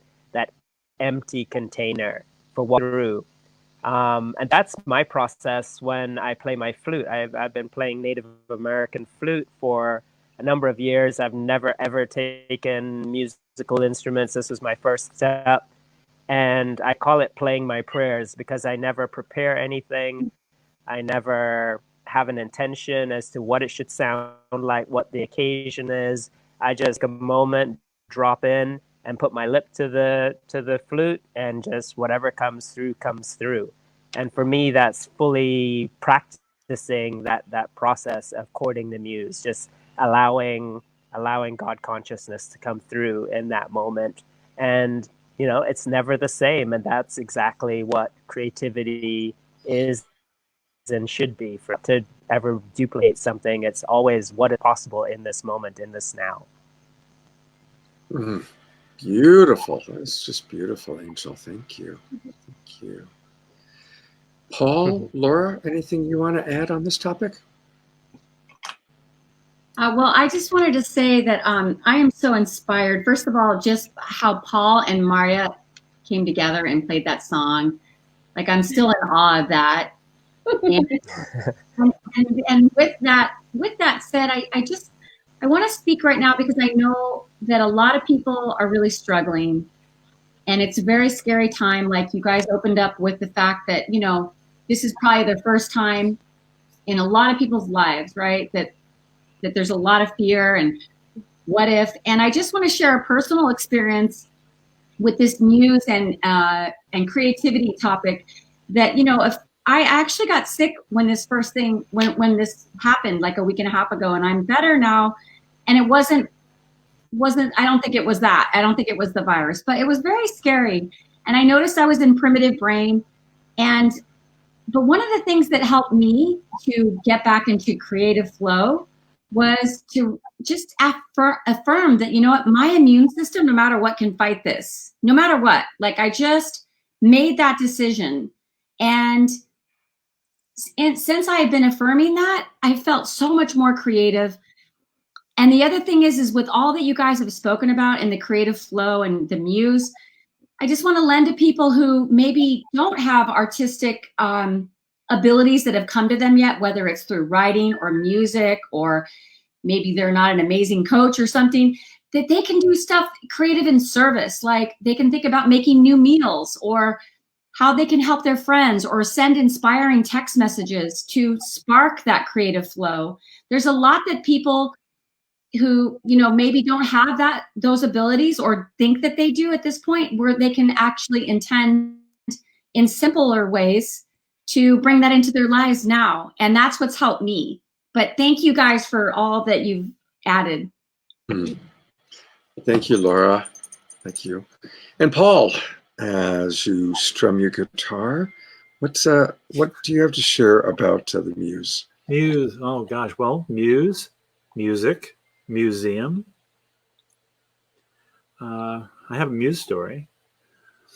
Speaker 3: empty container for what through. And that's my process when I play my flute. I've been playing Native American flute for a number of years. I've never ever taken musical instruments. This was my first step. And I call it playing my prayers because I never prepare anything. I never have an intention as to what it should sound like, what the occasion is. I just a moment drop in and put my lip to the flute, and just whatever comes through comes through. And for me, that's fully practicing that process of courting the muse, just allowing God consciousness to come through in that moment. And you know, it's never the same, and that's exactly what creativity is and should be. For to ever duplicate something, it's always what is possible in this moment, in this now.
Speaker 1: Beautiful. That's just beautiful, Angel. Thank you. Thank you. Paul, Laura, anything you want to add on this topic?
Speaker 4: Well, I just wanted to say that I am so inspired. First of all, just how Paul and Marya came together and played that song. Like, I'm still in awe of that. And with that said, I want to speak right now because I know that a lot of people are really struggling, and it's a very scary time. Like, you guys opened up with the fact that, you know, this is probably the first time in a lot of people's lives, right? That there's a lot of fear and what if. And I just want to share a personal experience with this muse and creativity topic. That, you know, if I actually got sick when this first thing, when this happened like a week and a half ago, and I'm better now. And it wasn't, I don't think it was that. I don't think it was the virus, but it was very scary. And I noticed I was in primitive brain. But one of the things that helped me to get back into creative flow was to just affirm that, you know what, my immune system, no matter what, can fight this, no matter what. Like, I just made that decision. And since I have been affirming that, I felt so much more creative. And the other thing is with all that you guys have spoken about in the creative flow and the muse, I just want to lend to people who maybe don't have artistic abilities that have come to them yet, whether it's through writing or music, or maybe they're not an amazing coach or something, that they can do stuff creative in service. Like, they can think about making new meals, or how they can help their friends, or send inspiring text messages to spark that creative flow. There's a lot that people who, you know, maybe don't have those abilities or think that they do at this point, where they can actually intend in simpler ways to bring that into their lives now. And that's what's helped me. But thank you guys for all that you've added.
Speaker 1: Thank you, Laura. Thank you. And Paul, as you strum your guitar, what do you have to share about the muse?
Speaker 5: Muse. Oh gosh. Well, muse, music, museum, I have a muse story.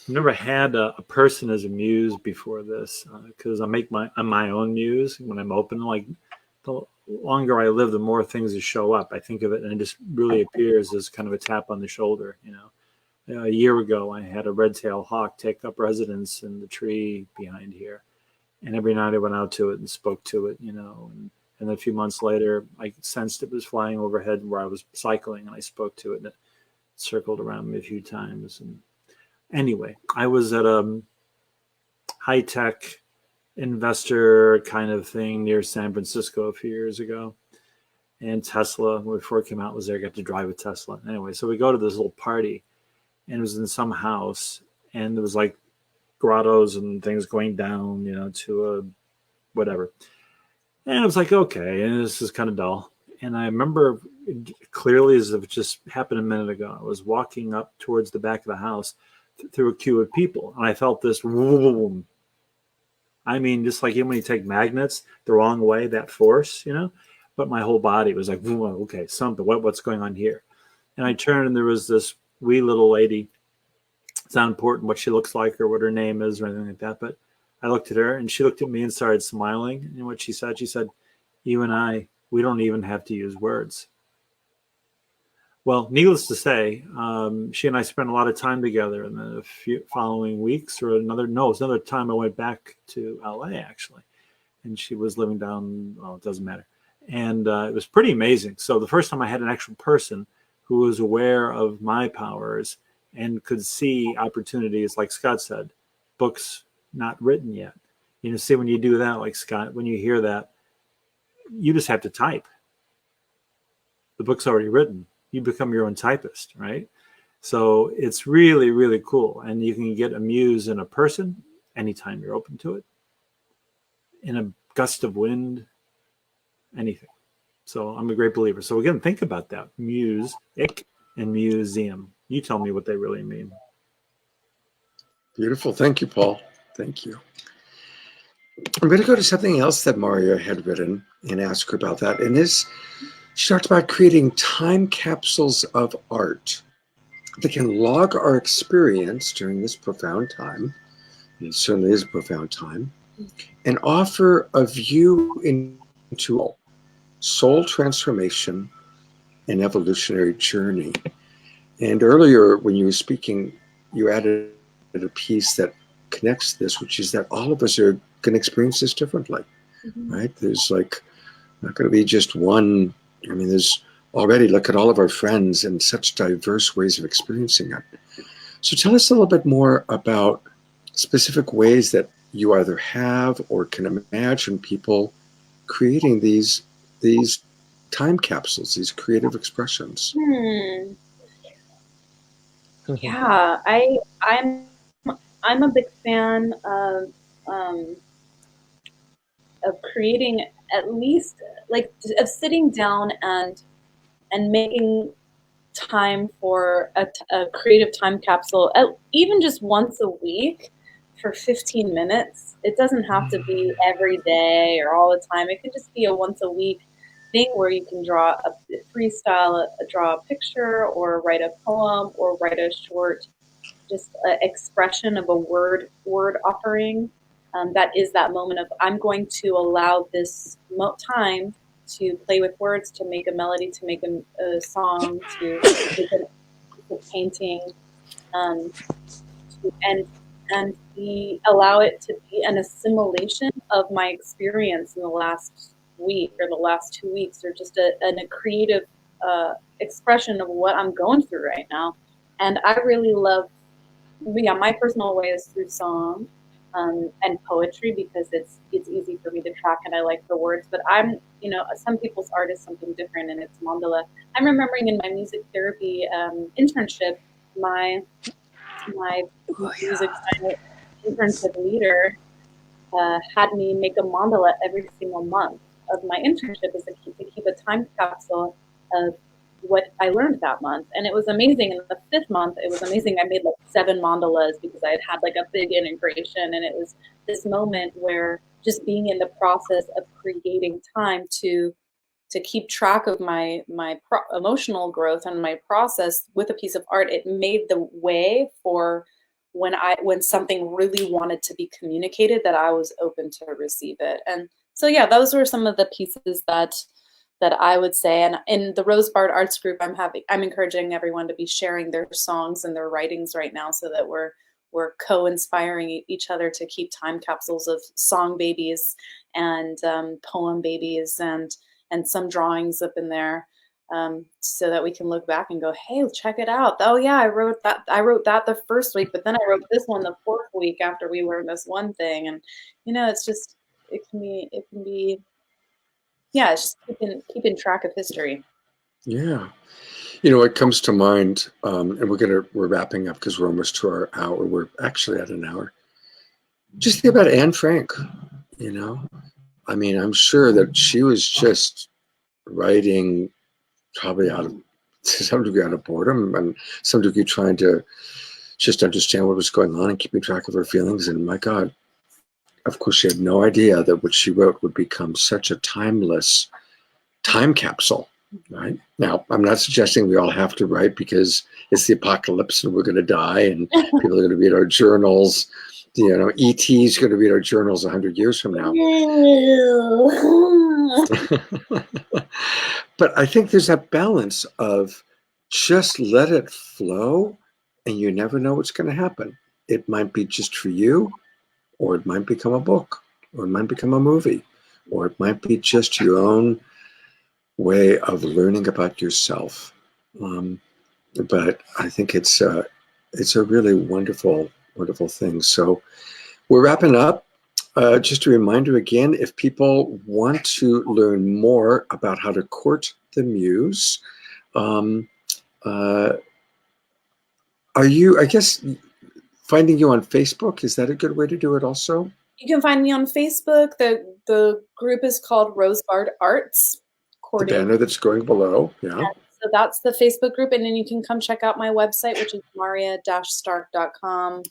Speaker 5: I've never had a person as a muse before this because I'm my own muse when I'm open. Like the longer I live, the more things that show up. I think of it and it just really appears as kind of a tap on the shoulder. A year ago, I had a red-tailed hawk take up residence in the tree behind here, and every night I went out to it and spoke to it. And then a few months later, I sensed it was flying overhead where I was cycling, and I spoke to it, and it circled around me a few times. And anyway, I was at a high-tech investor kind of thing near San Francisco a few years ago. And Tesla, before it came out, was there. I got to drive a Tesla. Anyway, so we go to this little party, and it was in some house, and there was like grottos and things going down, to a whatever. And I was like, okay, and this is kind of dull. And I remember clearly as if it just happened a minute ago. I was walking up towards the back of the house through a queue of people, and I felt this boom. I mean, just like when you take magnets the wrong way, that force, but my whole body was like, okay, something, what's going on here? And I turned, and there was this wee little lady. It's not important what she looks like or what her name is or anything like that, but I looked at her, and she looked at me and started smiling. And what she said, you and I, we don't even have to use words. Well, needless to say, she and I spent a lot of time together in the few following weeks, or another time I went back to LA, actually. And she was living down, it doesn't matter. And it was pretty amazing. So the first time I had an actual person who was aware of my powers and could see opportunities, like Scott said, books not written yet. See, when you do that, like Scott, when you hear that, you just have to type. The book's already written. You become your own typist, right? So it's really, really cool. And you can get a muse in a person anytime you're open to it. In a gust of wind, anything. So I'm a great believer. So again, think about that. Music and museum. You tell me what they really mean.
Speaker 1: Beautiful. Thank you, Paul. Thank you. I'm going to go to something else that Marya had written and ask her about that. And she talked about creating time capsules of art that can log our experience during this profound time. And it certainly is a profound time. And offer a view into soul transformation and evolutionary journey. And earlier, when you were speaking, you added a piece that connects this, which is that all of us are going to experience this differently, right? There's not going to be just one. I mean, there's already, look at all of our friends and such diverse ways of experiencing it. So tell us a little bit more about specific ways that you either have or can imagine people creating these time capsules, these creative expressions.
Speaker 2: Yeah, I'm a big fan of creating, at least of sitting down and making time for a creative time capsule, even just once a week for 15 minutes. It doesn't have to be every day or all the time. It can just be a once a week thing where you can draw draw a picture, or write a poem, or write a short expression of a word offering. That is that moment of, I'm going to allow this time to play with words, to make a melody, to make a song, to make a painting, and allow it to be an assimilation of my experience in the last week or the last 2 weeks, or just a creative expression of what I'm going through right now. And I really love, my personal way is through song and poetry, because it's easy for me to track and I like the words. But some people's art is something different, and it's mandala. I'm remembering in my music therapy internship, my music internship leader had me make a mandala every single month of my internship, is to keep a time capsule of what I learned that month. And it was amazing. In the 5th month, it was amazing. I made 7 mandalas because I had a big integration. And it was this moment where just being in the process of creating time to keep track of my emotional growth and my process with a piece of art, it made the way for when something really wanted to be communicated, that I was open to receive it. And so yeah, those were some of the pieces that I would say. And in the Rosebud Arts Group, I'm encouraging everyone to be sharing their songs and their writings right now, so that we're co-inspiring each other to keep time capsules of song babies and poem babies and some drawings up in there, so that we can look back and go, hey, check it out. Oh yeah, I wrote that the first week, but then I wrote this one the fourth week after we learned this one thing. And it's just, it can be yeah, it's just keeping track of history.
Speaker 1: Yeah. It comes to mind, and we're wrapping up because we're almost to our hour. We're actually at an hour. Just think about Anne Frank. I mean, I'm sure that she was just writing probably to some degree out of boredom, and some degree trying to just understand what was going on and keeping track of her feelings. And my God, of course, she had no idea that what she wrote would become such a timeless time capsule. Right? Now, I'm not suggesting we all have to write because it's the apocalypse and we're going to die and people are going to read our journals. E.T. is going to read our journals 100 years from now. But I think there's that balance of just let it flow, and you never know what's going to happen. It might be just for you, or it might become a book, or it might become a movie, or it might be just your own way of learning about yourself. But I think it's a really wonderful, wonderful thing. So we're wrapping up. Just a reminder again, if people want to learn more about how to court the muse, are you, I guess, finding you on Facebook? Is that a good way to do it also?
Speaker 2: You can find me on Facebook. The group is called Rosebud Arts.
Speaker 1: The banner that's going below, yeah.
Speaker 2: And so that's the Facebook group, and then you can come check out my website, which is marya-stark.com.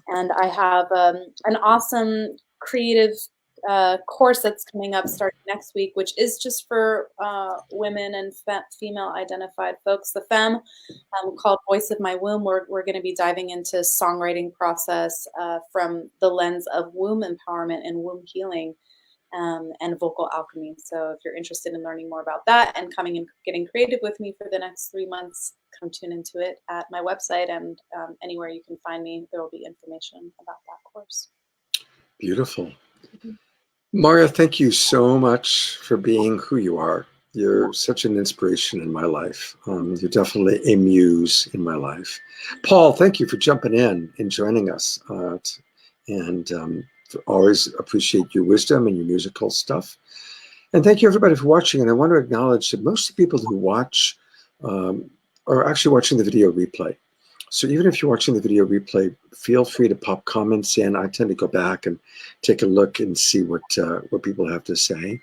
Speaker 2: And I have an awesome creative course that's coming up starting next week, which is just for women and female-identified folks. The Femme, called Voice of My Womb. We're going to be diving into songwriting process from the lens of womb empowerment and womb healing. And vocal alchemy. So if you're interested in learning more about that and coming and getting creative with me for the next 3 months, come tune into it at my website, and anywhere you can find me, there will be information about that course.
Speaker 1: Beautiful. Marya, thank you so much for being who you are. You're such an inspiration in my life. You're definitely a muse in my life. Paul, thank you for jumping in and joining us. Always appreciate your wisdom and your musical stuff. And thank you everybody for watching. And I want to acknowledge that most of the people who watch are actually watching the video replay. So even if you're watching the video replay, feel free to pop comments in. I tend to go back and take a look and see what people have to say.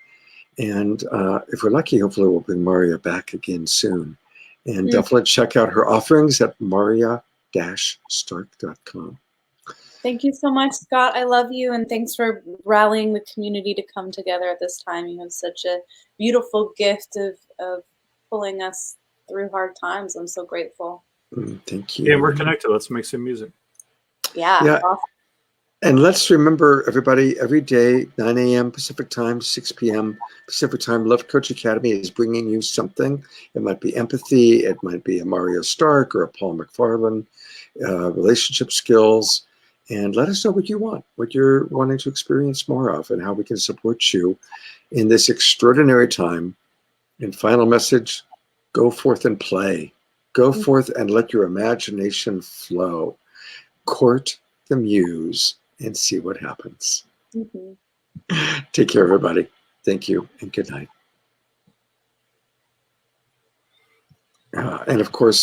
Speaker 1: And if we're lucky, hopefully we'll bring Marya back again soon. And definitely check out her offerings at marya-stark.com.
Speaker 2: Thank you so much, Scott. I love you, and thanks for rallying the community to come together at this time. You have such a beautiful gift of pulling us through hard times. I'm so grateful.
Speaker 1: Thank you.
Speaker 5: Yeah, we're connected. Let's make some music.
Speaker 2: Yeah. Awesome.
Speaker 1: And let's remember, everybody, every day, 9 a.m. Pacific time, 6 p.m. Pacific time, Love Coach Academy is bringing you something. It might be empathy. It might be a Marya Stark or a Paul McFarlane, relationship skills. And let us know what you want, what you're wanting to experience more of, and how we can support you in this extraordinary time. And final message, go forth and play. Go forth and let your imagination flow. Court the muse and see what happens. Take care, everybody. Thank you and good night. And of course,